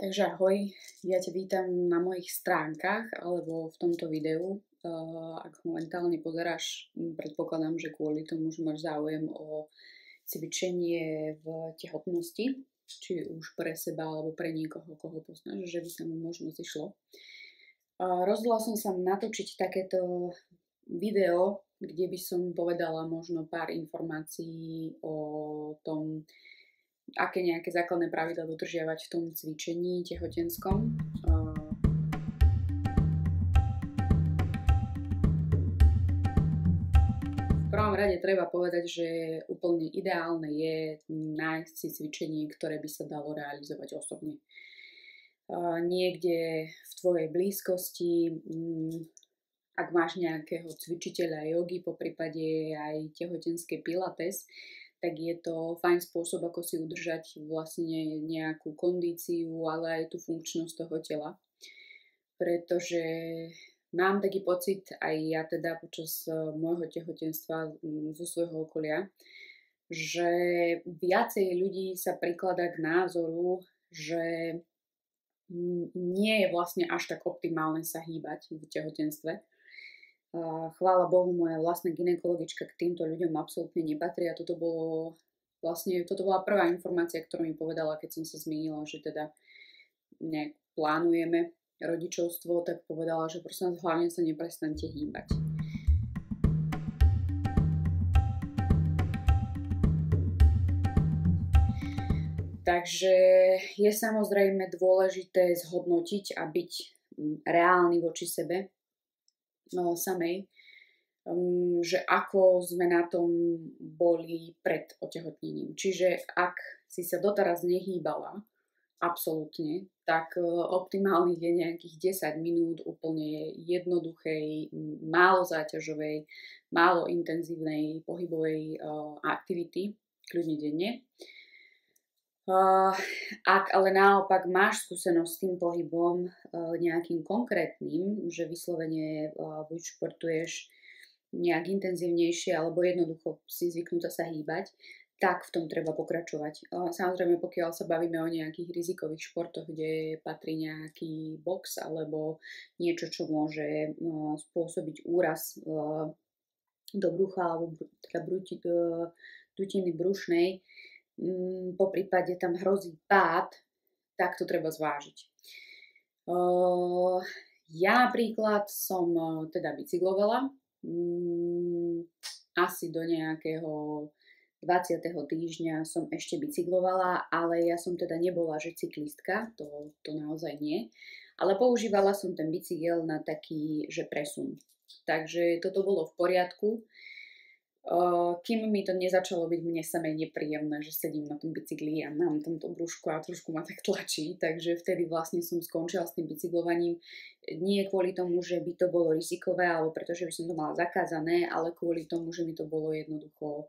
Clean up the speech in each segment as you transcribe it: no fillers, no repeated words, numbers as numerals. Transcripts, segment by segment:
Takže ahoj, ja ťa vítam na mojich stránkach alebo v tomto videu. Ak momentálne pozeráš, predpokladám, že kvôli tomu, že máš záujem o cvičenie v tehotnosti, či už pre seba alebo pre niekoho, koho poznáš, že by sa mu možno zišlo. Rozhodla som sa natočiť takéto video, kde by som povedala možno pár informácií o tom, aké nejaké základné pravidlá dodržiavať v tom cvičení tehotenskom. V prvom rade treba povedať, že úplne ideálne je nájsť si cvičenie, ktoré by sa dalo realizovať osobne. Niekde v tvojej blízkosti, ak máš nejakého cvičiteľa jogy, poprípade aj tehotenské pilates, tak je to fajn spôsob, ako si udržať vlastne nejakú kondíciu, ale aj tú funkčnosť toho tela. Pretože mám taký pocit, aj ja teda počas môjho tehotenstva zo svojho okolia, že viacej ľudí sa prikladá k názoru, že nie je vlastne až tak optimálne sa hýbať v tehotenstve. Chvála Bohu, moja vlastná gynekologička k týmto ľuďom absolútne nepatrí a toto bola prvá informácia, ktorú mi povedala, keď som sa zmýnila, že teda nejak plánujeme rodičovstvo, tak povedala, že prosím vás, hlavne sa neprestaňte hýbať. Takže je samozrejme dôležité zhodnotiť a byť reálny voči sebe samej, že ako sme na tom boli pred otehotnením. Čiže ak si sa doteraz nehýbala absolútne, tak optimálnych je nejakých 10 minút úplne jednoduchej, málo záťažovej, málo intenzívnej pohybovej aktivity, kľudne denne. Ak ale naopak máš skúsenosť s tým pohybom nejakým konkrétnym, že vyslovene buď športuješ nejak intenzívnejšie alebo jednoducho si zvyknutá sa hýbať, tak v tom treba pokračovať. Samozrejme, pokiaľ sa bavíme o nejakých rizikových športoch, kde patrí nejaký box alebo niečo, čo môže spôsobiť úraz do brucha alebo teda dutiny brušnej, po prípade tam hrozí pád, tak to treba zvážiť. Ja napríklad som teda bicyklovala asi do nejakého 20. týždňa som ešte bicyklovala, ale ja som teda nebola, že cyklistka, to naozaj nie, ale používala som ten bicykel na taký, že presun. Takže toto bolo v poriadku. Kým mi to nezačalo byť mne samej nepríjemné, že sedím na tom bicykli a mám tamto brúško a trošku ma tak tlačí, takže vtedy vlastne som skončila s tým bicyklovaním. Nie kvôli tomu, že by to bolo rizikové, alebo pretože by som to mala zakázané, ale kvôli tomu, že mi to bolo jednoducho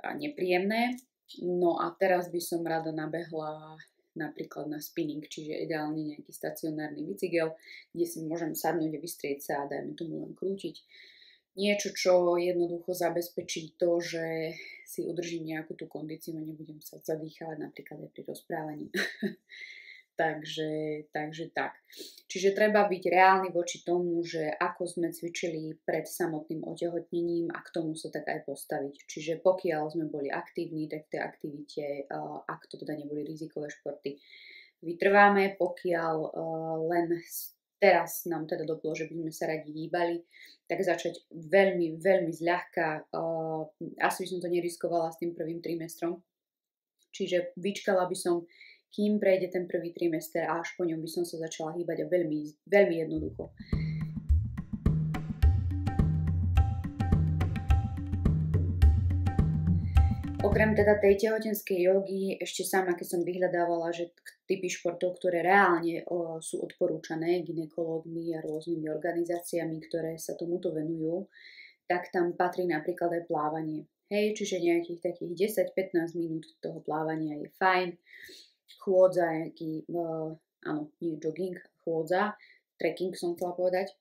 nepríjemné. No a teraz by som rada nabehla napríklad na spinning, čiže ideálne nejaký stacionárny bicykel, kde si môžem sadnúť a vystrieť sa a dajme tomu len krútiť. Niečo, čo jednoducho zabezpečí to, že si udržím nejakú tú kondíciu a nebudem sa zadýchavať napríklad aj pri rozprávaní. takže tak. Čiže treba byť reálny voči tomu, že ako sme cvičili pred samotným otehotnením a k tomu sa tak aj postaviť. Čiže pokiaľ sme boli aktívni, tak v tej aktivite, ak to teda neboli rizikové športy, vytrváme. Pokiaľ len teraz nám teda doplo, že by sme sa radi hýbali, tak začať veľmi, veľmi zľahka. Asi by som to neriskovala s tým prvým trimestrom. Čiže vyčkala by som, kým prejde ten prvý trimester a až po ňom by som sa začala hýbať a veľmi, veľmi jednoducho. Okrem teda tej tehotenskej jogy, ešte sama, keď som vyhľadávala, že typy športov, ktoré reálne sú odporúčané gynekológmi a rôznymi organizáciami, ktoré sa tomuto venujú, tak tam patrí napríklad aj plávanie. Hej, čiže nejakých takých 10-15 minút toho plávania je fajn. Chôdza, nie jogging, chôdza, trekking som chcela povedať,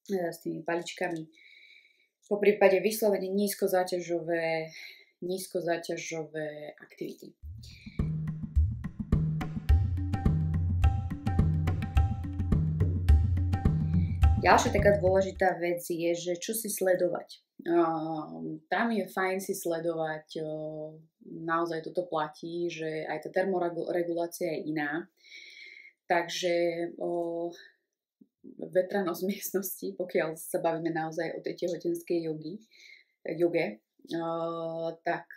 s tými paličkami. Po prípade vyslovene nízkozáťažové aktivity. Ďalšia taká dôležitá vec je, že čo si sledovať. Tam je fajn si sledovať, naozaj toto platí, že aj tá termoregulácia je iná. Takže vetranosť miestnosti, pokiaľ sa bavíme naozaj o tej tehotenskej joge, tak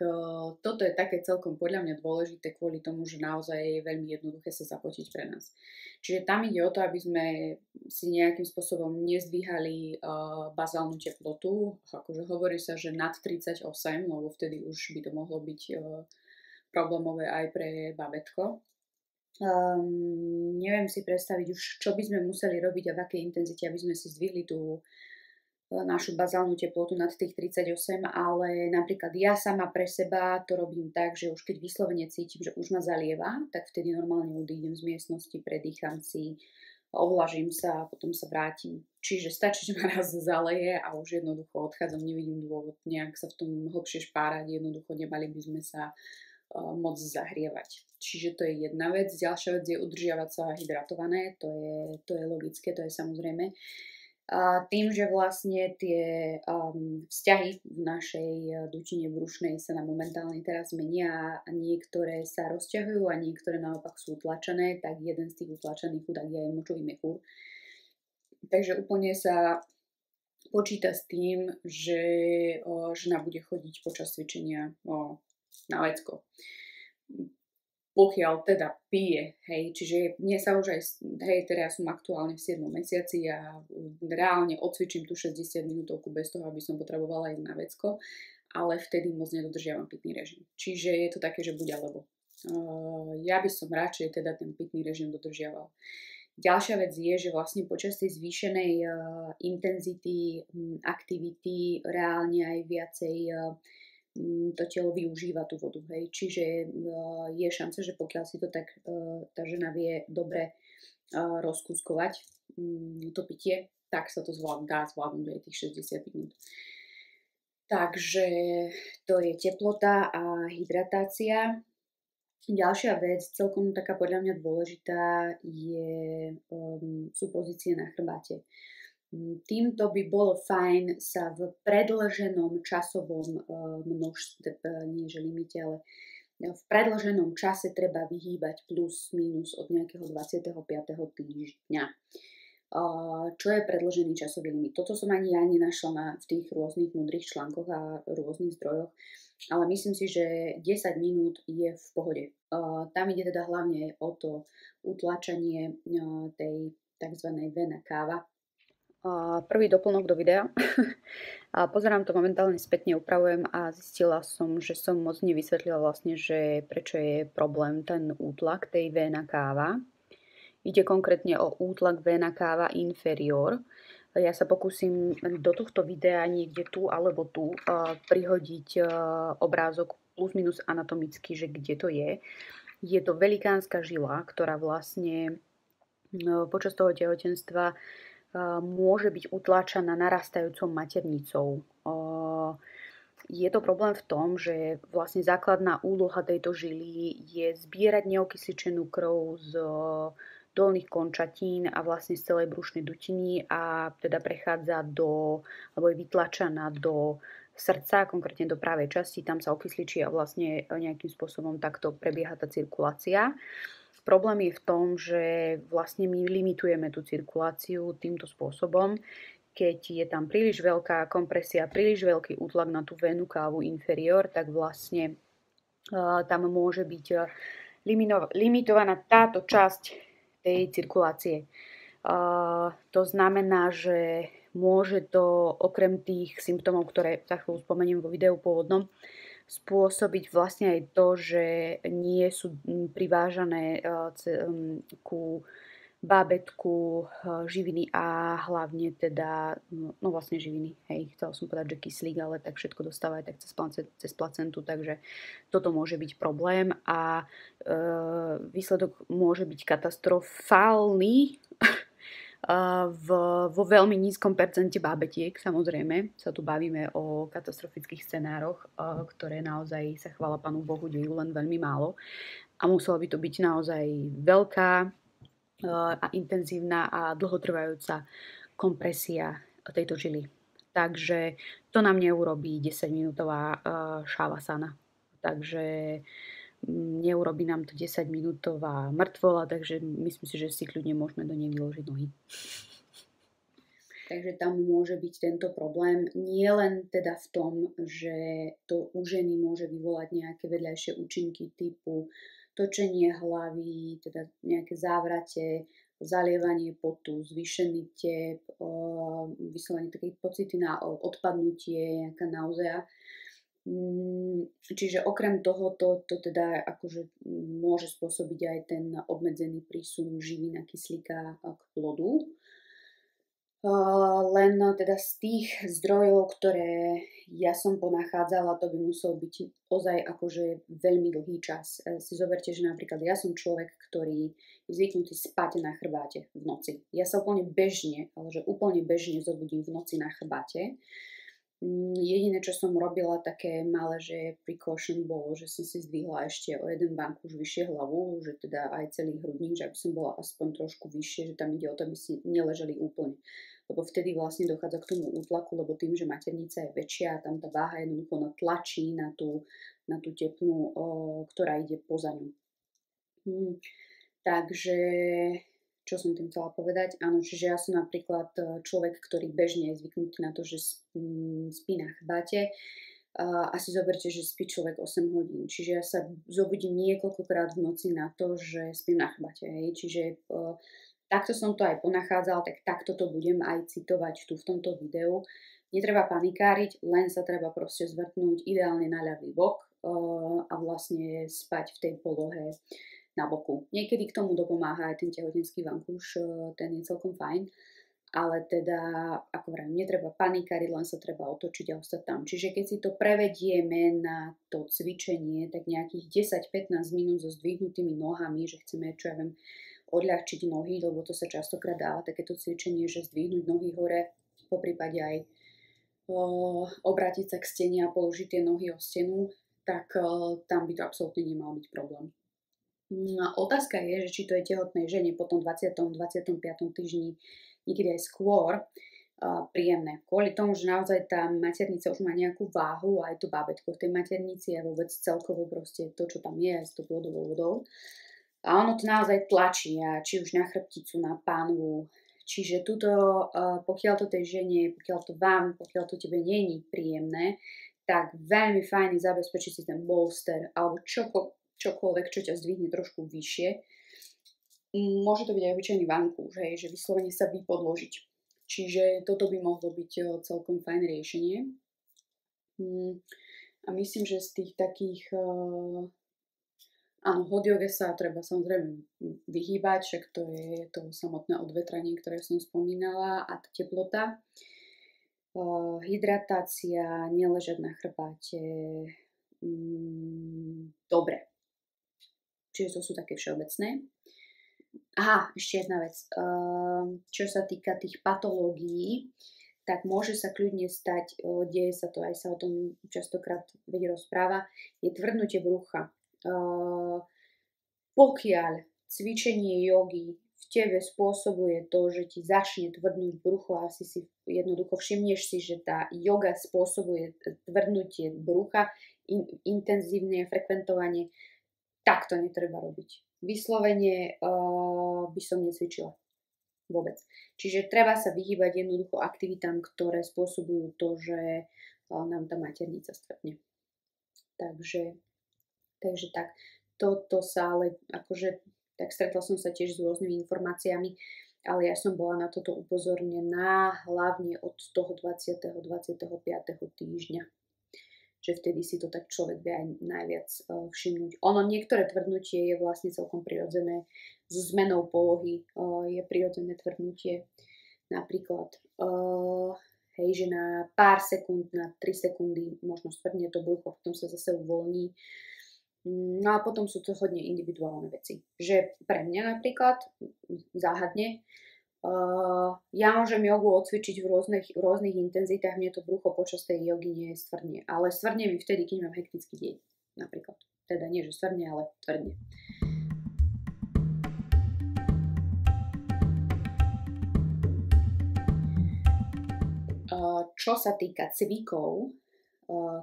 toto je také celkom podľa mňa dôležité kvôli tomu, že naozaj je veľmi jednoduché sa zapotiť pre nás. Čiže tam ide o to, aby sme si nejakým spôsobom nezdvíhali bazálnu teplotu. Akože hovorí sa, že nad 38, lebo vtedy už by to mohlo byť problémové aj pre babetko. Neviem si predstaviť už, čo by sme museli robiť a v akej intenzite, aby sme si zdvihli tú našu bazálnu teplotu nad tých 38, ale napríklad ja sama pre seba to robím tak, že už keď vyslovene cítim, že už ma zalieva, tak vtedy normálne odídem z miestnosti, predýcham si, ovlažím sa a potom sa vrátim. Čiže stačí, že ma raz zaleje a už jednoducho odchádzam, nevidím dôvod nejak sa v tom hlbšie špárať, jednoducho nemali by sme sa moc zahrievať. Čiže to je jedna vec. Ďalšia vec je udržiavať sa hydratované, to je logické, to je samozrejme. A tým, že vlastne tie vzťahy v našej dutine brušnej sa nám momentálne teraz menia a niektoré sa rozťahujú a niektoré naopak sú utlačené, tak jeden z tých utlačených chudák je aj močový mechúr. Takže úplne sa počíta s tým, že žena bude chodiť počas cvičenia na vecko. Pokiaľ teda pije, hej, čiže mne sa už aj, hej, teraz som aktuálne v 7. mesiaci a reálne odcvičím tú 60 minútovku bez toho, aby som potrebovala ísť na vecko, ale vtedy moc nedodržiavam pitný režim. Čiže je to také, že buď alebo. Ja by som radšej teda ten pitný režim dodržiaval. Ďalšia vec je, že vlastne počas tej zvýšenej intenzity aktivity reálne aj viacej to telo využíva tú vodu. Hej. Čiže je šanca, že pokiaľ si to tak tá žena vie dobre rozkúskovať to pitie, tak sa to dá zvládnuť aj tých 60 minút. Takže to je teplota a hydratácia. Ďalšia vec, celkom taká podľa mňa dôležitá, sú pozície na chrbáte. Týmto by bolo fajn sa v predĺženom časovom množstve, nie že limite, ale v predĺženom čase treba vyhýbať plus minus od nejakého 25. týždňa. Čo je predĺžený časový limit? Toto som ani ja nenašla v tých rôznych múdrych článkoch a rôznych zdrojoch, ale myslím si, že 10 minút je v pohode. Tam ide teda hlavne o to utlačanie tej tzv. Vena cava. Prvý doplnok do videa. Pozerám to momentálne spätne, upravujem a zistila som, že som moc nevysvetlila vlastne, že prečo je problém ten útlak tej vena cava. Ide konkrétne o útlak vena cava inferior. Ja sa pokúsim do tohto videa niekde tu alebo tu prihodiť obrázok plus minus anatomicky, že kde to je. Je to velikánska žila, ktorá vlastne počas toho tehotenstva môže byť utláčaná narastajúcou maternicou. Je to problém v tom, že vlastne základná úloha tejto žily je zbierať neokysličenú krv z dolných končatín a vlastne z celej brušnej dutiny a teda prechádza alebo je vytlačaná do srdca, konkrétne do pravej časti, tam sa okysličí a vlastne nejakým spôsobom takto prebieha tá cirkulácia. Problém je v tom, že vlastne my limitujeme tú cirkuláciu týmto spôsobom, keď je tam príliš veľká kompresia, príliš veľký útlak na tú venu cavu inferior, tak vlastne tam môže byť limitovaná táto časť tej cirkulácie. To znamená, že môže to okrem tých symptómov, ktoré za chvíľu spomeniem vo videu pôvodnom, spôsobiť vlastne aj to, že nie sú privážané ku bábätku živiny a hlavne teda, no vlastne živiny, hej, chcela som povedať, že kyslík, ale tak všetko dostáva aj tak cez placentu, takže toto môže byť problém a výsledok môže byť katastrofálny vo veľmi nízkom percente bábetiek, samozrejme, sa tu bavíme o katastrofických scenároch, ktoré naozaj sa chvála Pánu Bohu dejú len veľmi málo a musela by to byť naozaj veľká a intenzívna a dlhotrvajúca kompresia tejto žily. Takže to nám neurobí 10-minútová šavasana. Takže neurobí nám to 10-minútová mŕtvola, takže myslím si, že si kľudne môžeme do nej vyložiť nohy. Takže tam môže byť tento problém. Nie len teda v tom, že to u ženy môže vyvolať nejaké vedľajšie účinky typu točenie hlavy, teda nejaké závrate, zalievanie potu, zvýšený tep, vyslovene také pocity na odpadnutie, nejaká nauzea. Čiže okrem toho to teda akože môže spôsobiť aj ten obmedzený prísun živín a kyslíka k plodu. Len teda z tých zdrojov, ktoré ja som ponachádzala, to by musel byť ozaj akože veľmi dlhý čas. Si zoberte, že napríklad ja som človek, ktorý je zvyknutý spať na chrbáte v noci. Ja sa úplne bežne, ale že úplne bežne zobudím v noci na chrbáte. Jediné, čo som robila také malé, že precaution bolo, že som si zdvihla ešte o jeden bank už vyššie hlavu, že teda aj celý hrudník, že aby som bola aspoň trošku vyššie, že tam ide o to, aby si neležali úplne. Lebo vtedy vlastne dochádza k tomu útlaku, lebo tým, že maternica je väčšia a tam tá váha jednoducho natlačí na tú tepnu, ktorá ide poza ňu. Takže čo som tým chcela povedať? Áno, čiže ja som napríklad človek, ktorý bežne je zvyknutý na to, že spí na chrbáte. A si zoberte, že spí človek 8 hodín. Čiže ja sa zobudím niekoľkokrát v noci na to, že spím na chrbáte. Čiže takto som to aj ponachádzala, tak takto to budem aj citovať tu v tomto videu. Netreba panikáriť, len sa treba proste zvrtnúť ideálne na ľavý bok a vlastne spať v tej polohe na boku. Niekedy k tomu dopomáha aj ten tehotenský vankúš, ten je celkom fajn, ale teda, ako vravím, netreba panikáriť, len sa treba otočiť a ostať tam. Čiže keď si to prevedieme na to cvičenie, tak nejakých 10-15 minút so zdvihnutými nohami, že chceme, čo ja viem, odľahčiť nohy, lebo to sa častokrát dáva takéto cvičenie, že zdvihnúť nohy hore, poprípade aj obrátiť sa k stene a položiť tie nohy o stenu, tak tam by to absolútne nemal byť problém. Otázka je, že či to je tehotnej žene po tom 20. 25. týždni, niekedy aj skôr, príjemné. Kvôli tomu, že naozaj tá maternica už má nejakú váhu, aj to bábätko v tej maternici a vôbec celkovo proste to, čo tam je, s tou plodovou vodou. A ono to naozaj tlačí, či už na chrbticu, na pánvu. Čiže tuto, pokiaľ to tej žene, pokiaľ to tebe nie je príjemné, tak veľmi fajn zabezpečiť si ten bolster alebo čokoľvek, čo ťa zdvihne trošku vyššie. Môže to byť aj obyčajný vankúš, že vyslovene sa vypodložiť. Čiže toto by mohlo byť celkom fajn riešenie. A myslím, že z tých takých... Áno, hot yoga sa treba samozrejme vyhýbať, však to je to samotné odvetranie, ktoré som spomínala, a tá teplota. Hydratácia, neležať na chrbáte. Dobre. Čiže to sú také všeobecné. Aha, ešte jedna vec. Čo sa týka tých patológií, tak môže sa kľudne stať, deje sa to, aj sa o tom častokrát rozpráva, je tvrdnutie brucha. Pokiaľ cvičenie jogy v tebe spôsobuje to, že ti začne tvrdnúť brucho, asi si jednoducho všimneš si, že tá joga spôsobuje tvrdnutie brucha, intenzívne frekventovanie, tak to netreba robiť. Vyslovene by som necvičila vôbec. Čiže treba sa vyhýbať jednoducho aktivitám, ktoré spôsobujú to, že nám tá maternica stvrdne. Takže tak. Toto sa ale akože, tak stretla som sa tiež s rôznymi informáciami, ale ja som bola na toto upozornená hlavne od toho 20. 25. týždňa. Že vtedy si to tak človek vie aj najviac všimnúť. Ono, niektoré tvrdnutie je vlastne celkom prirodzené. So zmenou polohy je prirodzené tvrdnutie. Napríklad, že na pár sekúnd, na 3 sekundy možno stvrdne to brucho, potom sa zase uvoľní. No a potom sú to hodne individuálne veci. Že pre mňa napríklad, záhadne, ja môžem jogu odcvičiť v rôznych intenzitách, mne to brucho počas tej jogy nie stvrdne. Ale stvrdne mi vtedy, keď mám hektický deň. Napríklad. Teda nie, že stvrdne, ale tvrdne. Čo sa týka cvikov,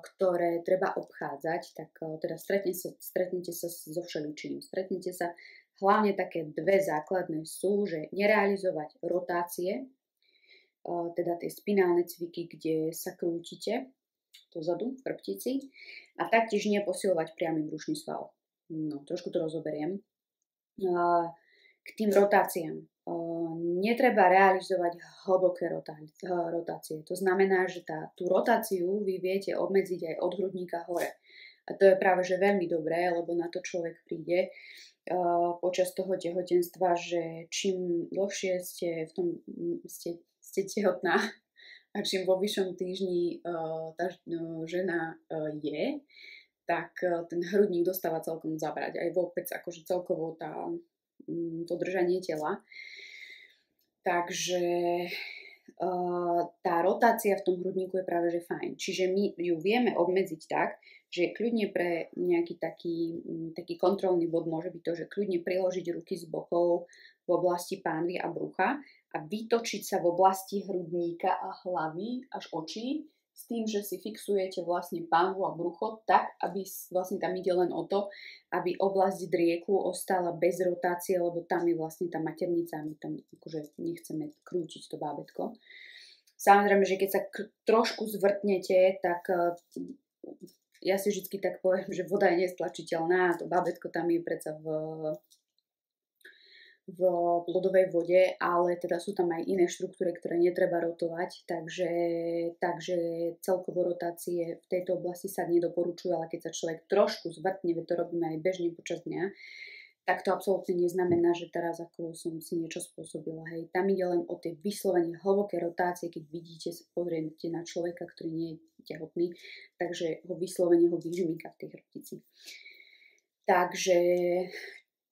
ktoré treba obchádzať, tak teda stretnete sa so všeličím. Stretnete sa, hlavne také dve základné sú, že nerealizovať rotácie, teda tie spinálne cviky, kde sa krútite dozadu v chrbtici, a taktiež neposilovať priamy brušný sval. No, trošku to rozoberiem. K tým rotáciám. Netreba realizovať hlboké rotácie. To znamená, že tú rotáciu vy viete obmedziť aj od hrudníka hore. A to je práve že veľmi dobré, lebo na to človek príde počas toho tehotenstva, že čím dlhšie ste tehotná a čím vo vyššom týždni tá žena je, tak ten hrudník dostáva celkom zabrať. Aj vôbec akože celkovo to držanie tela. Takže tá rotácia v tom hrudníku je práve že fajn. Čiže my ju vieme obmedziť tak, že kľudne pre nejaký taký kontrolný bod môže byť to, že kľudne priložiť ruky z bokov v oblasti pánvy a brucha a vytočiť sa v oblasti hrudníka a hlavy až očí, s tým, že si fixujete vlastne pánvu a brucho tak, aby vlastne tam ide len o to, aby oblasť drieku ostala bez rotácie, lebo tam je vlastne tá maternica a my tam akože nechceme krútiť to bábätko. Samozrejme, že keď sa trošku zvrtnete, tak ja si vždy tak poviem, že voda je nestlačiteľná a to bábätko tam je predsa v plodovej vode, ale teda sú tam aj iné štruktúry, ktoré netreba rotovať, takže celkovo rotácie v tejto oblasti sa nedoporučujú, ale keď sa človek trošku zvrtne, to robíme aj bežne počas dňa, tak to absolútne neznamená, že teraz ako som si niečo spôsobila. Hej. Tam ide len o tie vyslovene hlboké rotácie, keď vidíte, pozriete na človeka, ktorý nie je tehotný, takže vyslovene ho vyžmýka v tej chrbtici. Takže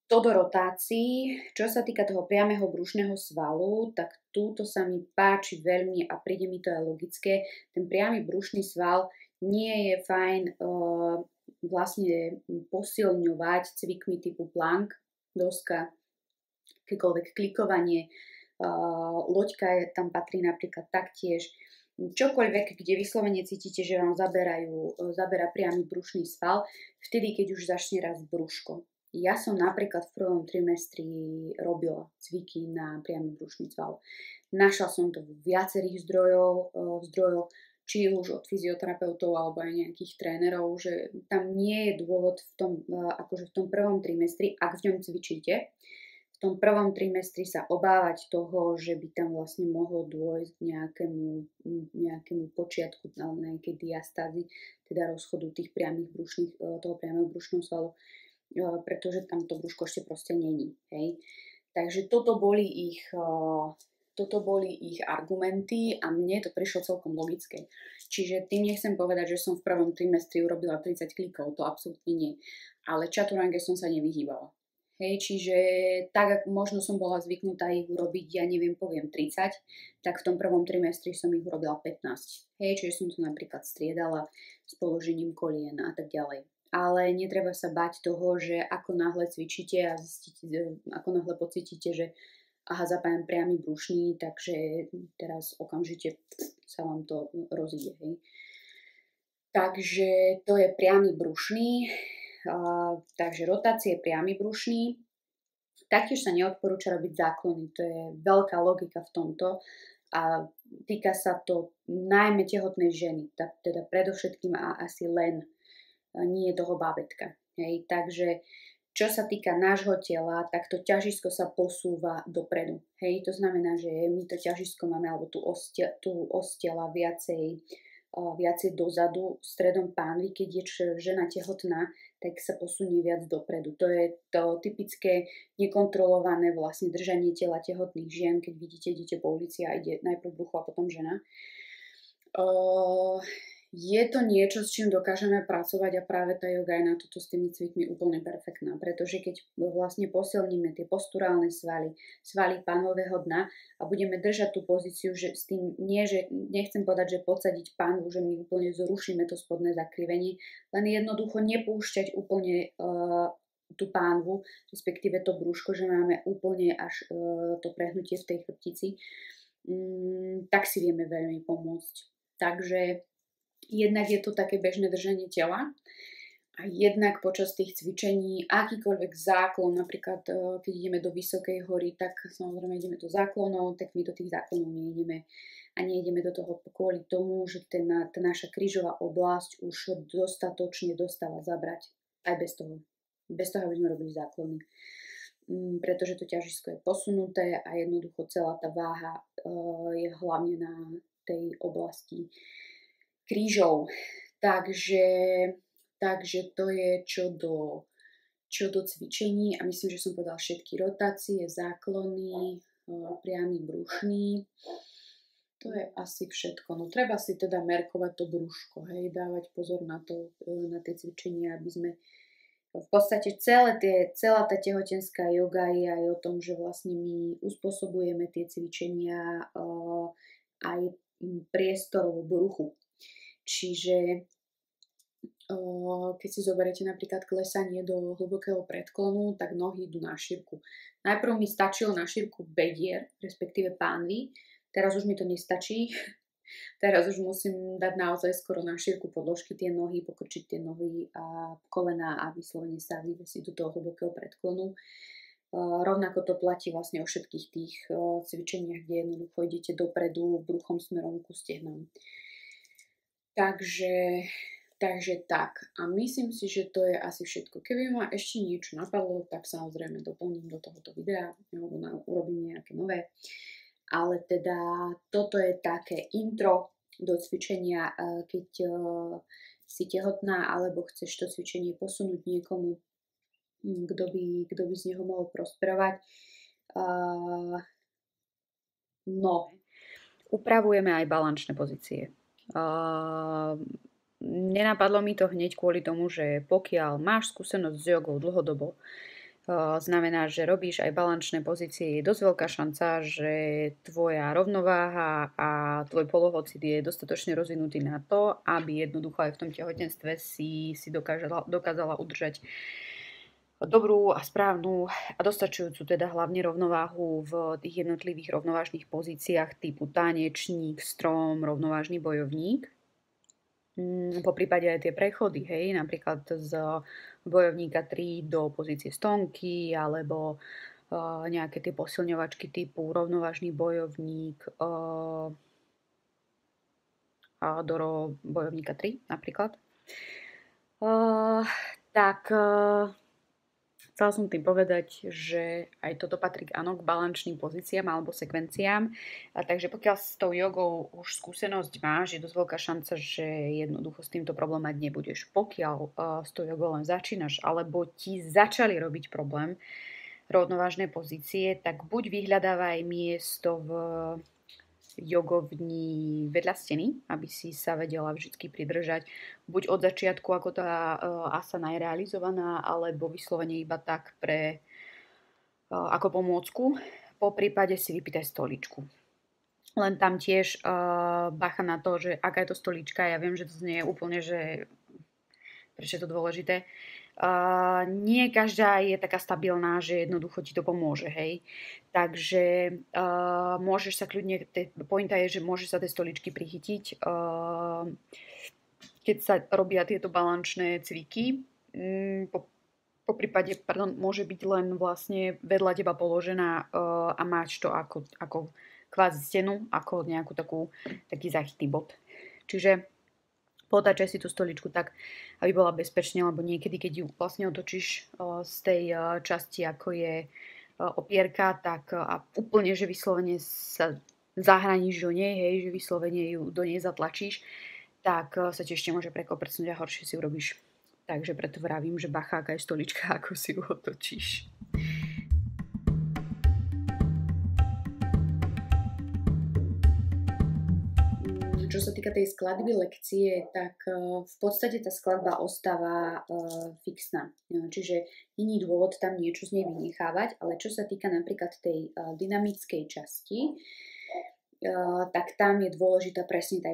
to do rotácií. Čo sa týka toho priameho brušného svalu, tak túto sa mi páči veľmi a príde mi to aj logické. Ten priamy brušný sval nie je fajn vlastne posilňovať cvikmi typu plank, doska, akékoľvek klikovanie, loďka tam patrí napríklad taktiež. Čokoľvek, kde vyslovene cítite, že vám zabera priamy brušný sval, vtedy, keď už začne rásť brúško. Ja som napríklad v prvom trimestri robila cviky na priamy brušný sval. Našla som to v viacerých zdrojoch, či už od fyzioterapeutov alebo aj nejakých trénerov, že tam nie je dôvod v tom prvom trimestri, ak v ňom cvičíte, v tom prvom trimestri sa obávať toho, že by tam vlastne mohlo dôjsť k nejakému počiatku nejakej diastázy, teda rozchodu toho priamého brušného svalu, pretože tam to brúško ešte proste není. Hej. Takže toto boli ich argumenty a mne to prišlo celkom logické. Čiže tým nechcem povedať, že som v prvom trimestri urobila 30 klikov, to absolútne nie. Ale čaturange som sa nevyhýbala. Hej, čiže tak, možno som bola zvyknutá ich urobiť, poviem 30, tak v tom prvom trimestri som ich urobila 15. Hej, čiže som to napríklad striedala s položením kolien a tak ďalej. Ale netreba sa bať toho, že ako náhle cvičíte a ako náhle pocítite, že zapájam priamy brušný, takže teraz okamžite sa vám to rozíde. Hej. Takže to je priamy brušný, takže rotácie priamy brušný. Taktiež sa neodporúča robiť záklony, to je veľká logika v tomto a týka sa to najmä tehotnej ženy, teda predovšetkým a asi len nie toho bábätka. Hej. Takže čo sa týka nášho tela, tak to ťažisko sa posúva dopredu. Hej. To znamená, že my to ťažisko máme, alebo tú os tela viacej dozadu, stredom pánvy, keď je žena tehotná, tak sa posunie viac dopredu. To je to typické nekontrolované vlastne držanie tela tehotných žien, keď vidíte, idete po ulici a ide najprv brucho a potom žena. Je to niečo, s čím dokážeme pracovať a práve tá joga je na toto s tými cvikmi úplne perfektná, pretože keď vlastne posilníme tie posturálne svaly pánvového dna a budeme držať tú pozíciu, že s tým nie, že nechcem povedať, že podsadiť pánvu, že my úplne zrušíme to spodné zakrivenie, len jednoducho nepúšťať úplne tú pánvu, respektíve to brúško, že máme úplne až to prehnutie v tej chrbtici. tak si vieme veľmi pomôcť. Takže jednak je to také bežné držanie tela a jednak počas tých cvičení akýkoľvek záklon, napríklad keď ideme do vysokej hory, tak samozrejme ideme do záklonov, tak my do tých záklonov neideme a neideme do toho kvôli tomu, že tá naša krížová oblasť už dostatočne dostáva zabrať aj bez toho, aby sme robili záklony. Pretože to ťažisko je posunuté a jednoducho celá tá váha je hlavne na tej oblasti krížov. Takže to je čo do cvičení a myslím, že som povedala všetky rotácie, záklony, priamy brušný. To je asi všetko. No treba si teda merkovať to brúško, hej, dávať pozor na to, na tie cvičenia, aby sme v podstate celá tá tehotenská joga je aj o tom, že vlastne my uspôsobujeme tie cvičenia aj priestor v bruchu. Čiže keď si zoberiete napríklad klesanie do hlbokého predklonu, tak nohy idú na šírku. Najprv mi stačilo na šírku bedier, respektíve pánvy. Teraz už mi to nestačí. Teraz už musím dať naozaj skoro na šírku podložky tie nohy, pokrčiť tie nohy a kolena a vyslovene sa vyvesiť do toho hlbokého predklonu. Rovnako to platí vlastne o všetkých tých cvičeniach, kde jednoducho idete dopredu bruchom smerom ku stehnám. Takže tak. A myslím si, že to je asi všetko. Keby ma ešte niečo napadlo, tak samozrejme doplním do tohoto videa alebo urobím nejaké nové. Ale teda toto je také intro do cvičenia, keď si tehotná alebo chceš to cvičenie posunúť niekomu, kto by z neho mohol prosperovať. No, upravujeme aj balančné pozície. Nenapadlo mi to hneď kvôli tomu, že pokiaľ máš skúsenosť s jogou dlhodobo, znamená, že robíš aj balančné pozície, je dosť veľká šanca, že tvoja rovnováha a tvoj polohocit je dostatočne rozvinutý na to, aby jednoducho aj v tom tehotenstve si dokázala udržať dobrú a správnu a dostačujúcu teda hlavne rovnováhu v tých jednotlivých rovnovážnych pozíciách typu tanečník, strom, rovnovážny bojovník. Po prípade aj tie prechody, hej, napríklad z bojovníka 3 do pozície stonky, alebo nejaké tie posilňovačky typu rovnovážny bojovník do bojovníka 3 napríklad. Chcela som tým povedať, že aj toto patrí áno, k balančným pozíciám alebo sekvenciám. Takže pokiaľ s tou jogou už skúsenosť máš, je dosť veľká šanca, že jednoducho s týmto problém mať nebudeš. Pokiaľ s tou jogou len začínaš, alebo ti začali robiť problém rovnovážne pozície, tak buď vyhľadávaj miesto v jogovni vedľa steny, aby si sa vedela vždy pridržať buď od začiatku, ako tá asana je realizovaná, alebo vyslovene iba tak ako pomôcku. Po prípade si vypýtaj stoličku. Len tam tiež bacha na to, že aká je to stolička. Ja viem, že to znie úplne, že prečo je to dôležité. Nie každá je taká stabilná, že jednoducho ti to pomôže, hej. Takže môžeš sa kľudne, pointa je, že môžeš sa tej stoličky prichytiť, keď sa robia tieto balančné cviky. Po prípade, môže byť len vlastne vedľa teba položená a máš to ako kvázi stenu, ako nejakú taký záchytný bod. Čiže potáčaj si tú stoličku tak, aby bola bezpečne, lebo niekedy, keď ju vlastne otočíš z tej časti, ako je opierka, tak a úplne, že vyslovene sa zahraníš do nej, hej, že vyslovene ju do nej zatlačíš, tak sa ti ešte môže prekoprcnúť a horšie si urobíš. Takže preto vravím, že bacha, aká je stolička, ako si ju otočíš. Čo sa týka tej skladby lekcie, tak v podstate tá skladba ostáva fixná. Čiže není dôvod tam niečo z nej vynechávať, ale čo sa týka napríklad tej dynamickej časti, tak tam je dôležitá presne tá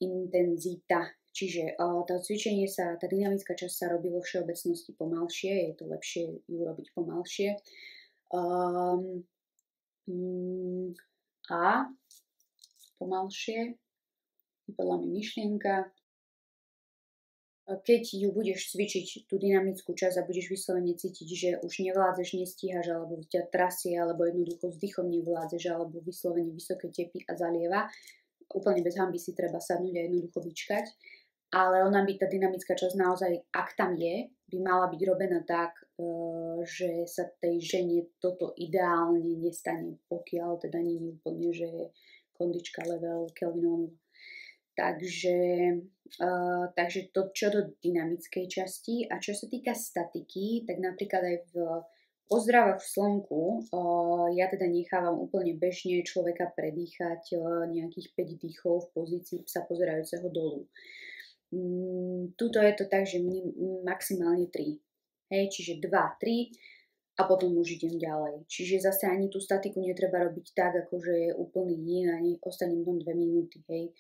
intenzita. Čiže tá cvičenie tá dynamická časť sa robí vo všeobecnosti pomalšie, je to lepšie ju robiť pomalšie. A pomalšie. Vypadla mi myšlienka. Keď ju budeš cvičiť, tú dynamickú časť a budeš vyslovene cítiť, že už nevládzeš, nestíhaš, alebo ťa trasie, alebo jednoducho vzdychom nevládzeš, alebo vyslovene vysoké tepy a zalieva, úplne bez hanby si treba sadnúť a jednoducho vyčkať. Ale ona by, tá dynamická časť naozaj, ak tam je, by mala byť robená tak, že sa tej žene toto ideálne nestane, pokiaľ teda nie je úplne, že kondička level Kelvinová. Takže to čo do dynamickej časti. A čo sa týka statiky, tak napríklad aj v pozdravách v slnku ja teda nechávam úplne bežne človeka predýchať nejakých 5 dýchov v pozícii psa pozerajúceho dolu. Tuto je to tak, že maximálne 3. Hej, čiže 2, 3 a potom už idem ďalej. Čiže zase ani tú statiku netreba robiť tak, akože je úplný yin a ostanem tam 2 minúty, hej.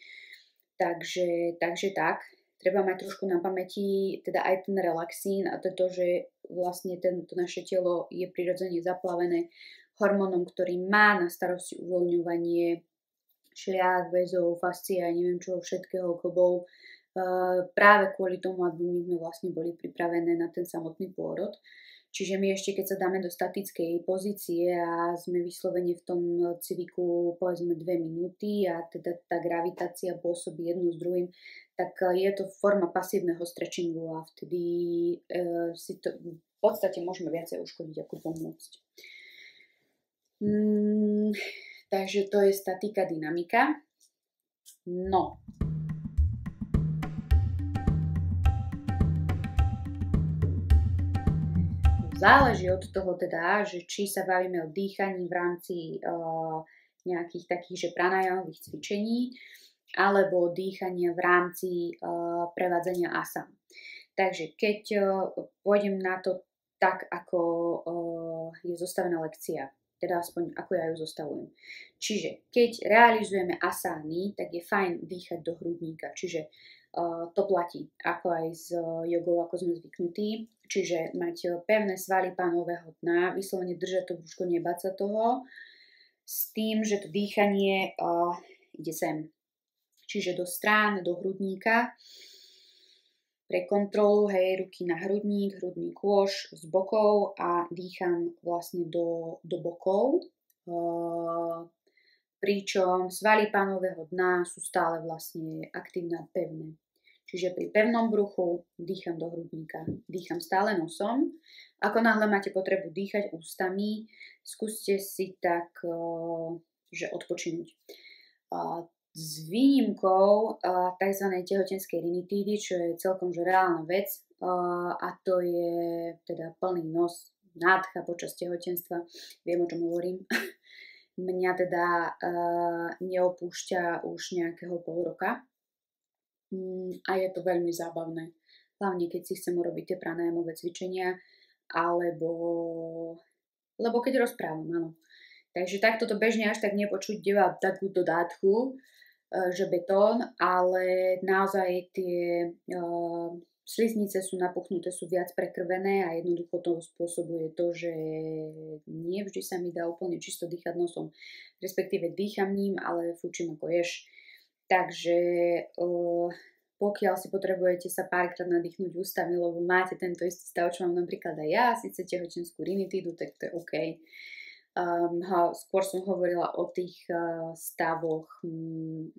Takže tak, treba mať trošku na pamäti teda aj ten relaxín a to je to, že vlastne to naše telo je prirodzene zaplavené hormónom, ktorý má na starosti uvoľňovanie šliach, väzov, fascie a neviem čoho všetkého, klbov, práve kvôli tomu, aby my sme vlastne boli pripravené na ten samotný pôrod. Čiže my ešte, keď sa dáme do statickej pozície a sme vyslovene v tom cviku povedzme 2 minúty a teda tá gravitácia pôsobí jedno s druhým, tak je to forma pasívneho stretchingu a vtedy si to v podstate môžeme viacej uškodiť ako pomôcť. Takže to je statika, dynamika. No. Záleží od toho teda, že či sa bavíme o dýchaní v rámci nejakých takých, že pranajamových cvičení, alebo dýchania v rámci prevádzania asan. Takže keď pôjdem na to tak, ako je zostavená lekcia, teda aspoň ako ja ju zostavujem. Čiže keď realizujeme asány, tak je fajn dýchať do hrudníka, čiže to platí, ako aj s jogou, ako sme zvyknutí. Čiže mať pevné svaly pánového dna, vyslovene držať to brúško, nebať sa toho, s tým, že to dýchanie ide sem. Čiže do strán, do hrudníka. Pre kontrolu, hej, ruky na hrudník, hrudný kôš z bokov a dýcham vlastne do bokov. Pričom svaly pánového dna sú stále vlastne aktívne a pevné. Čiže pri pevnom bruchu dýcham do hrudníka, dýcham stále nosom. Ako náhle máte potrebu dýchať ústami, skúste si tak, že odpočinúť. S výnimkou tzv. Tehotenskej rinitídy, čo je celkom že reálna vec, a to je teda plný nos, nádcha počas tehotenstva. Viem, o čom hovorím. Mňa teda neopúšťa už nejakého pol roka. A je to veľmi zábavné. Hlavne, keď si chcem urobiť tie pranajamové cvičenia, lebo keď rozprávam, áno. Takže takto to bežne až tak nepočuť deva takú dodátku, že betón, ale naozaj tie sliznice sú napuchnuté, sú viac prekrvené a jednoducho to spôsobuje to, že nie vždy sa mi dá úplne čisto dýchať nosom. Respektíve dýcham ním, ale fúčim ako ješ. Takže pokiaľ si potrebujete sa párkrát nadýchnúť ústami, lebo máte tento istý stav, čo mám napríklad aj ja, síce tehotenskú rinitídu, tak to je OK. Skôr som hovorila o tých stavoch,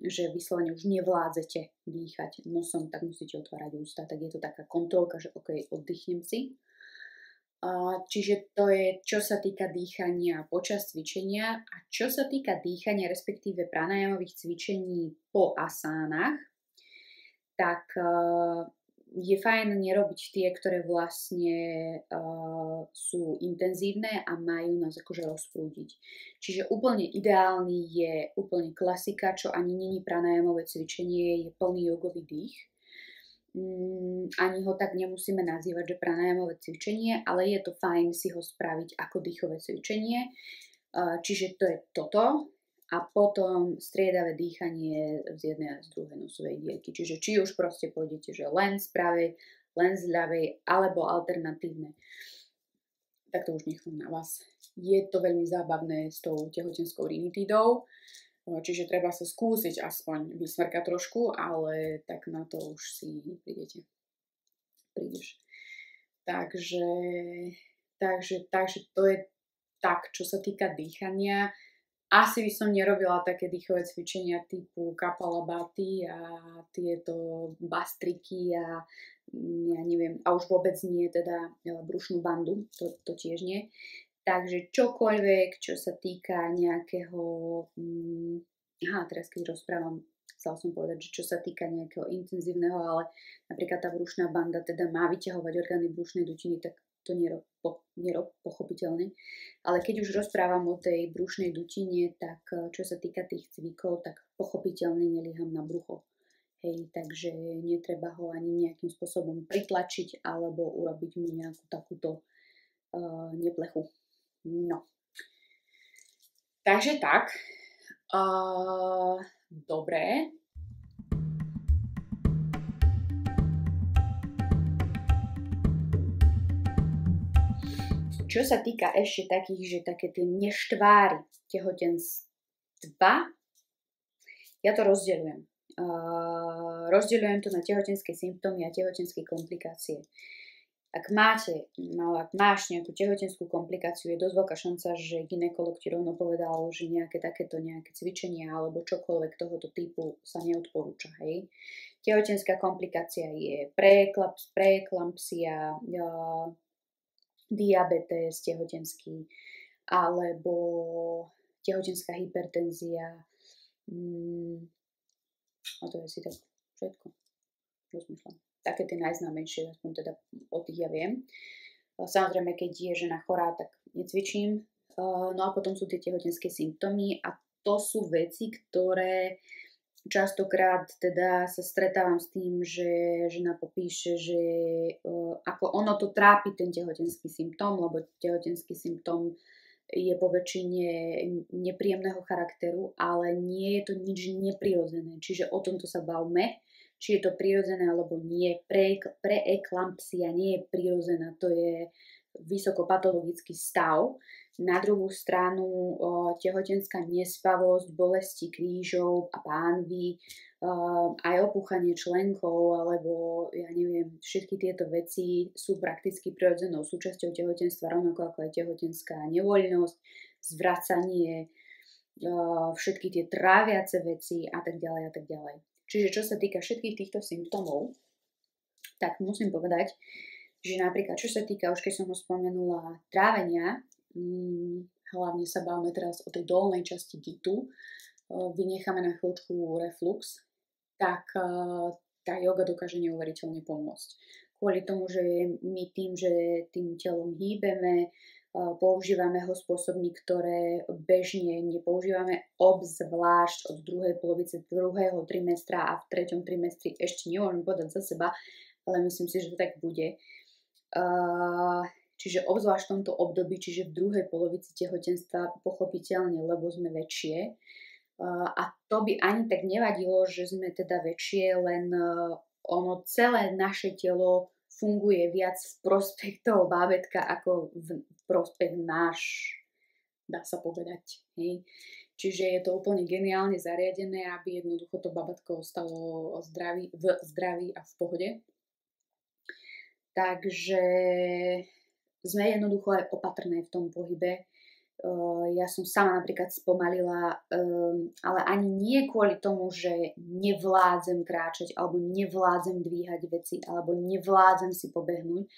že vyslovene už nevládzete dýchať nosom, tak musíte otvárať ústa, tak je to taká kontrolka, že OK, oddychnem si. Čiže to je, čo sa týka dýchania počas cvičenia a čo sa týka dýchania, respektíve pranajamových cvičení po asánach, tak je fajn nerobiť tie, ktoré vlastne sú intenzívne a majú nás akože rozprúdiť. Čiže úplne ideálny je úplne klasika, čo ani není pranajamové cvičenie, je plný jogový dých. Ani ho tak nemusíme nazývať, že pranajamové cvičenie, ale je to fajn si ho spraviť ako dýchové cvičenie. Čiže to je toto a potom striedavé dýchanie z jednej a z druhej nosovej dielky. Čiže či už proste pôjdete, že len z pravej, len z ľavej, alebo alternatívne. Tak to už nechám na vás. Je to veľmi zábavné s tou tehotenskou rinitídou. Čiže treba sa skúsiť aspoň vysmrkať trošku, ale tak na to už si prídeš. Takže to je tak, čo sa týka dýchania. Asi by som nerobila také dýchové cvičenia typu kapalabhati a tieto bastriky a ja neviem, a už vôbec nie teda brušnú bandu, to tiež nie. Takže čokoľvek, čo sa týka nejakého, teraz keď rozprávam, chcela som povedať, že čo sa týka nejakého intenzívneho, ale napríklad tá brušná banda teda má vyťahovať orgány brušnej dutiny, tak to nerob pochopiteľne. Ale keď už rozprávam o tej brušnej dutine, tak čo sa týka tých cvikov, tak pochopiteľne nelíham na brucho. Hej, takže netreba ho ani nejakým spôsobom pritlačiť alebo urobiť mu nejakú takúto neplechu. No. Takže tak. Dobre. Čo sa týka ešte takých, že také tie neštváry tehotenstva, ja to rozdeľujem. Rozdeľujem to na tehotenské symptómy a tehotenské komplikácie. Ak máš nejakú tehotenskú komplikáciu, je dosť veľká šanca, že gynekolog ti rovno povedal, že nejaké cvičenia alebo čokoľvek tohoto typu sa neodporúča. Hej. Tehotenská komplikácia je preeklampsia, diabetes tehotenský, alebo tehotenská hypertenzia. A to je si tak všetko. Rozmýšľam. Také tie najznámejšie, aspoň teda o tých ja viem. Samozrejme, keď je žena chorá, tak necvičím. No a potom sú tie tehotenské symptómy a to sú veci, ktoré častokrát teda sa stretávam s tým, že žena popíše, že ako ono to trápi ten tehotenský symptóm, lebo tehotenský symptóm je po väčšine nepríjemného charakteru, ale nie je to nič neprirodzené. Čiže o tomto sa bavme, či je to prirodzené alebo nie. Preeklampsia nie je prirodzená, to je vysokopatologický stav. Na druhú stranu tehotenská nespavosť, bolesti krížov a pánvy, aj opúchanie členkov alebo ja neviem, všetky tieto veci sú prakticky prirodzenou súčasťou tehotenstva, rovnako ako aj tehotenská nevoľnosť, zvracanie, všetky tie tráviace veci a tak ďalej a tak ďalej. Čiže čo sa týka všetkých týchto symptómov, tak musím povedať, že napríklad čo sa týka, už keď som ho spomenula, trávenia, hlavne sa bavíme teraz o tej dolnej časti gitu, vynecháme na chvíľku reflux, tak tá joga dokáže neuveriteľne pomôcť. Kvôli tomu, že my tým, že tým telom hýbeme, používame ho spôsobmi, ktoré bežne nepoužívame, obzvlášť od druhej polovice druhého trimestra a v treťom trimestri ešte nemôžem povedať za seba, ale myslím si, že to tak bude. Čiže obzvlášť v tomto období, čiže v druhej polovici tehotenstva, pochopiteľne, lebo sme väčšie. A to by ani tak nevadilo, že sme teda väčšie, len ono celé naše telo funguje viac v prospech toho bábätka ako v prospech náš, dá sa povedať. Hej. Čiže je to úplne geniálne zariadené, aby jednoducho to bábätko ostalo v zdraví a v pohode. Takže sme jednoducho aj opatrné v tom pohybe. Ja som sama napríklad spomalila, ale ani nie kvôli tomu, že nevládzem kráčať alebo nevládzem dvíhať veci alebo nevládzem si pobehnúť,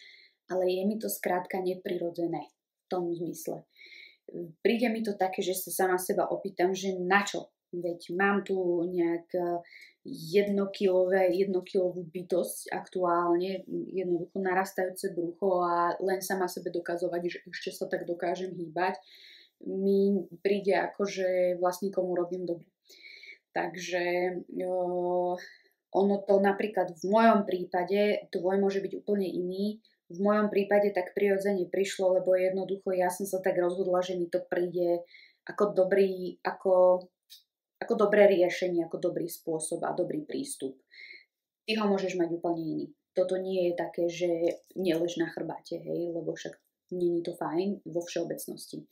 ale je mi to skrátka neprirodzené v tom zmysle. Príde mi to také, že sa sama seba opýtam, že na čo? Veď mám tu nejak jednokilovú bytosť aktuálne, jednoducho narastajúce brucho a len sama sebe dokazovať, že ešte sa tak dokážem hýbať, mi príde ako, že vlastníkomu robím dobre. Takže ono to napríklad v mojom prípade, tvoj môže byť úplne iný, v mojom prípade tak prirodzene prišlo, lebo jednoducho ja som sa tak rozhodla, že mi to príde ako dobré riešenie, ako dobrý spôsob a dobrý prístup. Ty ho môžeš mať úplne iný. Toto nie je také, že nelež na chrbáte, hej, lebo však nie je to fajn vo všeobecnosti.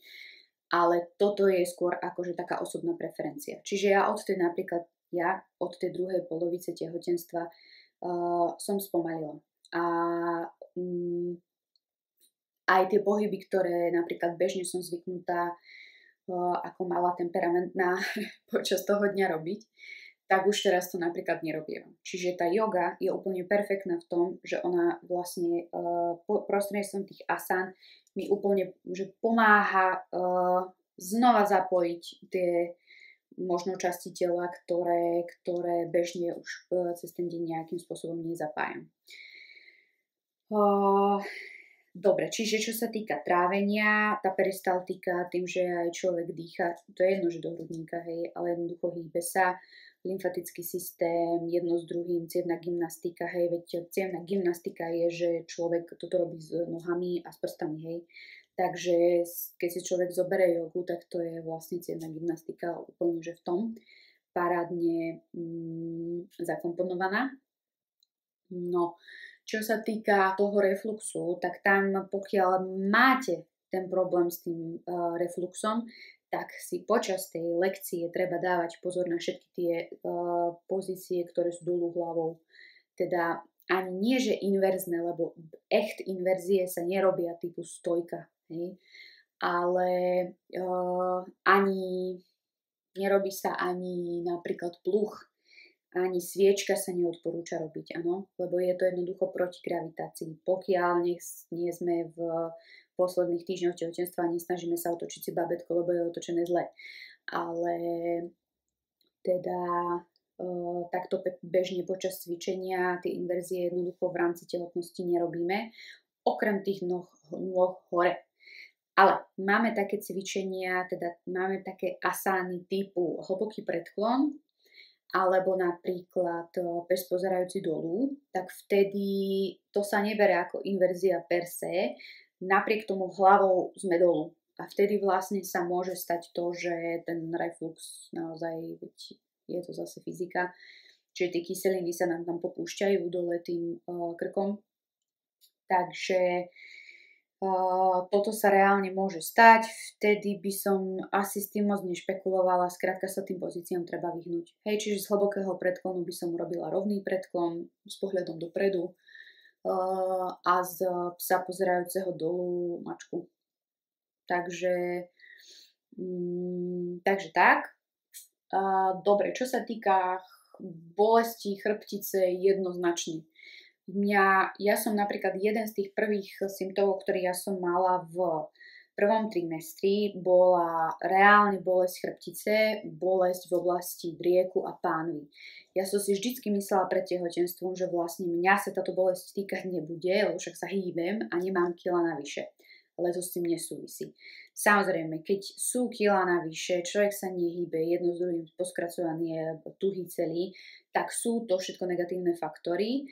ale toto je skôr akože taká osobná preferencia. Čiže ja od tej druhej polovice tehotenstva som spomalila. A aj tie pohyby, ktoré napríklad bežne som zvyknutá ako malá temperamentná počas toho dňa robiť, tak už teraz to napríklad nerobím. Čiže tá yoga je úplne perfektná v tom, že ona vlastne prostredníctvom tých asán mi úplne že pomáha znova zapojiť tie možno časti tela, ktoré bežne už cez ten deň nejakým spôsobom nezapájam. Dobre, čiže čo sa týka trávenia, tá peristaltika, tým, že aj človek dýcha, to je jedno, že do hrudníka, hej, ale jednoducho hýbe sa, lymfatický systém, jedno s druhým, cievna gymnastika, hej, veď cievna gymnastika je, že človek toto robí s nohami a s prstami, hej. Takže keď si človek zoberie jogu, tak to je vlastne cievna gymnastika úplne, že v tom parádne zakomponovaná. No, čo sa týka toho refluxu, tak tam pokiaľ máte ten problém s tým refluxom, tak si počas tej lekcie treba dávať pozor na všetky tie pozície, ktoré sú dolu hlavou. Teda ani nie, že inverzné, lebo echt inverzie sa nerobia typu stojka, hej? Ale nerobí sa ani napríklad pluch, ani sviečka sa neodporúča robiť, áno, lebo je to jednoducho proti gravitácii. Pokiaľ nie sme v posledných týždňoch tehotenstva a nesnažíme sa otočiť si babetko, lebo je otočené zle. Ale teda takto bežne počas cvičenia tie inverzie jednoducho v rámci tehotnosti nerobíme, okrem tých nôh hore. Ale máme také cvičenia, teda máme také asány typu hlboký predklon, alebo napríklad pes pozerajúci dolu, tak vtedy to sa nebere ako inverzia per se, napriek tomu hlavou sme dolu. A vtedy vlastne sa môže stať to, že ten reflux naozaj, je to zase fyzika, čiže tie kyseliny sa nám tam popúšťajú dole tým krkom. Takže toto sa reálne môže stať, vtedy by som asi s tým moc nešpekulovala, skrátka sa tým pozíciám treba vyhnúť. Hej, čiže z hlbokého predklonu by som urobila rovný predklon s pohľadom dopredu a z psa pozerajúceho dolu mačku. Takže tak. Dobre, čo sa týka bolesti chrbtice, jednoznačne. Ja som napríklad jeden z tých prvých symptómov, ktorý ja som mala v prvom trimestri, bola reálne bolesť chrbtice, bolesť v oblasti drieku a pánvy. Ja som si vždycky myslela pred tehotenstvom, že vlastne mňa sa táto bolesť týkať nebude, lebo však sa hýbem a nemám kila navyše. Ale to s tým nesúvisí. Samozrejme, keď sú kila navyše, človek sa nehýbe, jedno s druhým poskracovaný je tuhý celý, tak sú to všetko negatívne faktory,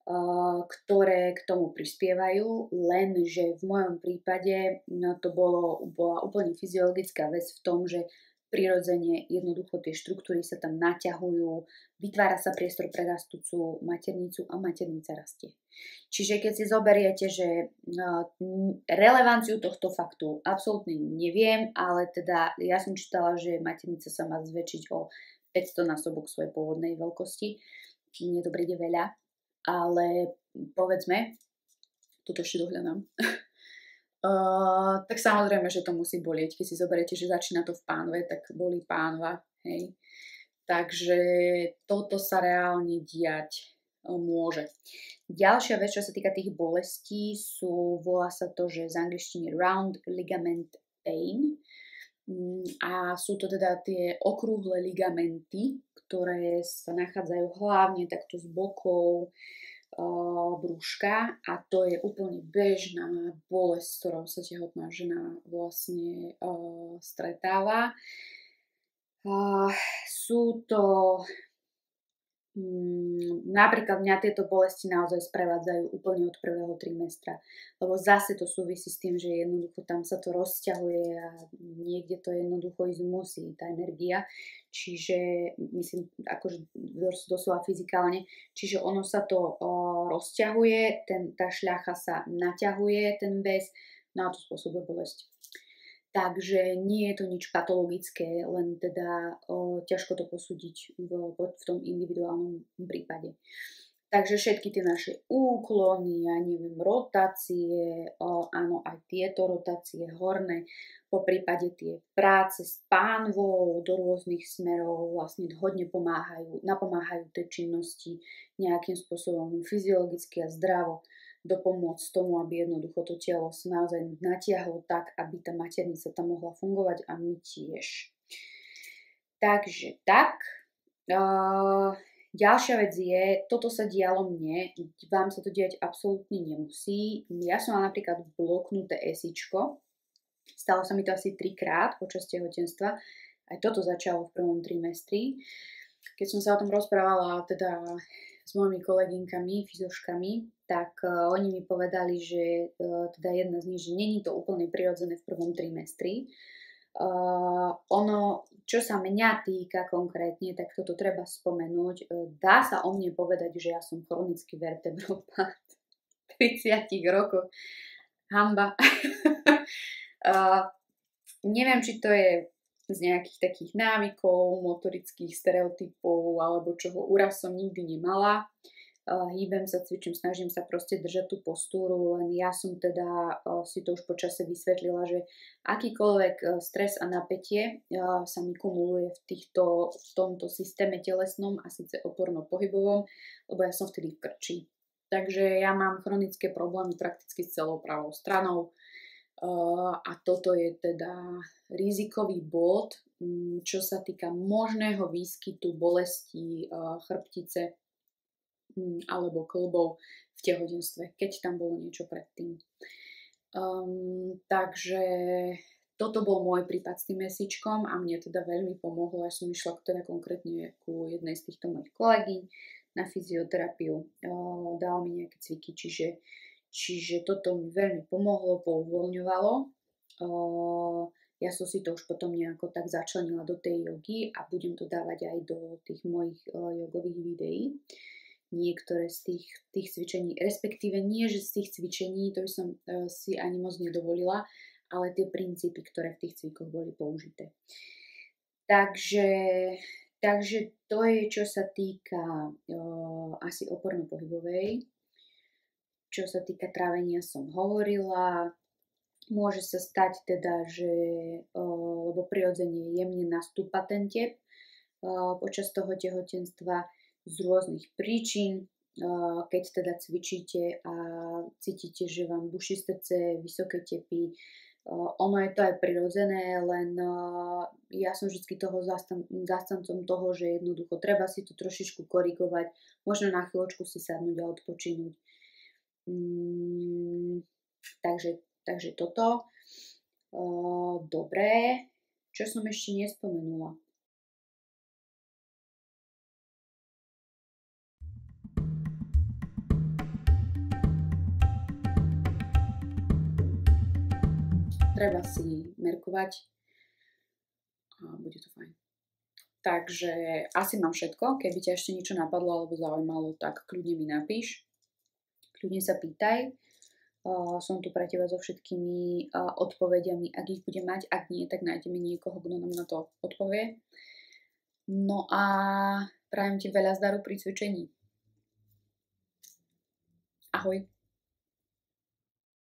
ktoré k tomu prispievajú, lenže v mojom prípade to bola úplne fyziologická vec v tom, že prirodzene jednoducho tie štruktúry sa tam naťahujú, vytvára sa priestor pre rastúcu maternicu a maternica rastie. Čiže keď si zoberiete, že relevanciu tohto faktu absolútne neviem, ale teda ja som čítala, že maternica sa má zväčšiť o 500 násobok svojej pôvodnej veľkosti. Mne to príde veľa. Ale povedzme, toto ešte dohľadám, tak samozrejme, že to musí bolieť. Keď si zoberiete, že začína to v pánve, tak bolí pánva, hej. Takže toto sa reálne diať môže. Ďalšia vec, čo sa týka tých bolestí, volá sa to, že z angličtiny round ligament pain. A sú to teda tie okrúhle ligamenty, ktoré sa nachádzajú hlavne takto z bokov brúška a to je úplne bežná bolesť, s ktorou sa tehotná žena vlastne stretáva. Sú to napríklad mňa tieto bolesti naozaj sprevádzajú úplne od prvého trimestra, lebo zase to súvisí s tým, že jednoducho tam sa to rozťahuje a niekde to jednoducho ísť musí, tá energia, čiže myslím akože doslova fyzikálne, čiže ono sa to rozťahuje, tá šľacha sa naťahuje, ten väz, no a to spôsobuje bolesť. Takže nie je to nič patologické, len teda ťažko to posúdiť v tom individuálnom prípade. Takže všetky tie naše úklony, ja neviem, rotácie, áno, aj tieto rotácie horné, po prípade tie práce s pánvou do rôznych smerov vlastne hodne napomáhajú tej činnosti nejakým spôsobom fyziologicky a zdravo dopomôcť tomu, aby jednoducho to telo sa naozaj natiahlo tak, aby tá maternica tam mohla fungovať a my tiež. Takže tak. Ďalšia vec je, toto sa dialo mne, vám sa to diať absolútne nemusí. Ja som mala napríklad bloknuté esičko, stalo sa mi to asi 3-krát počas tehotenstva, aj toto začalo v prvom trimestri. Keď som sa o tom rozprávala teda s mojimi kolegynkami, fyzoškami, tak oni mi povedali, že teda jedna z nich, že není to úplne prirodzené v prvom trimestri. Ono, čo sa mňa týka konkrétne, tak toto treba spomenúť. Dá sa o mne povedať, že ja som chronický vertebropat 30 rokov. Hanba. Neviem, či to je z nejakých takých návykov, motorických stereotypov alebo čoho. Úraz som nikdy nemala. Hýbem sa, cvičím, snažím sa proste držať tú postúru, len ja som teda si to už počase vysvetlila, že akýkoľvek stres a napätie sa mi kumuluje v tomto systéme telesnom a síce oporno-pohybovom, lebo ja som vtedy v krči. Takže ja mám chronické problémy prakticky s celou pravou stranou. A toto je teda rizikový bod, čo sa týka možného výskytu bolesti chrbtice alebo kĺbov v tehotenstve, keď tam bolo niečo predtým. Takže toto bol môj prípad s tým mesičkom a mne teda veľmi pomohlo. Ja som išla teda konkrétne ku jednej z týchto mojich kolegyň na fyzioterapiu. Dala mi nejaké cviky, čiže toto mi veľmi pomohlo, pouvoľňovalo. Ja som si to už potom nejako tak začlenila do tej jogy a budem to dávať aj do tých mojich jogových videí. Niektoré z tých cvičení, respektíve nie, že z tých cvičení, to by som si ani moc nedovolila, ale tie princípy, ktoré v tých cvikoch boli použité. Takže to je, čo sa týka asi oporno-pohybovej. Čo sa týka trávenia som hovorila, môže sa stať teda, že lebo prirodzene jemne nastúpa ten tep počas toho tehotenstva z rôznych príčin, keď teda cvičíte a cítite, že vám buší srdce, vysoké tepy, ono je to aj prirodzené, len ja som vždy toho zástancom toho, že jednoducho treba si to trošičku korigovať, možno na chvíľočku si sadnúť a odpočinúť. Takže toto. Dobre. Čo som ešte nespomenula? Treba si merkovať a bude to fajn. Takže asi mám všetko. Keby ťa ešte niečo napadlo alebo zaujímalo, tak kľudne mi napíš. Kľudne sa pýtaj. Som tu pre teba so všetkými odpovediami, ak ich budem mať. Ak nie, tak nájdeme niekoho, kto nám na to odpovie. No a prajem ti veľa zdaru pri cvičení. Ahoj.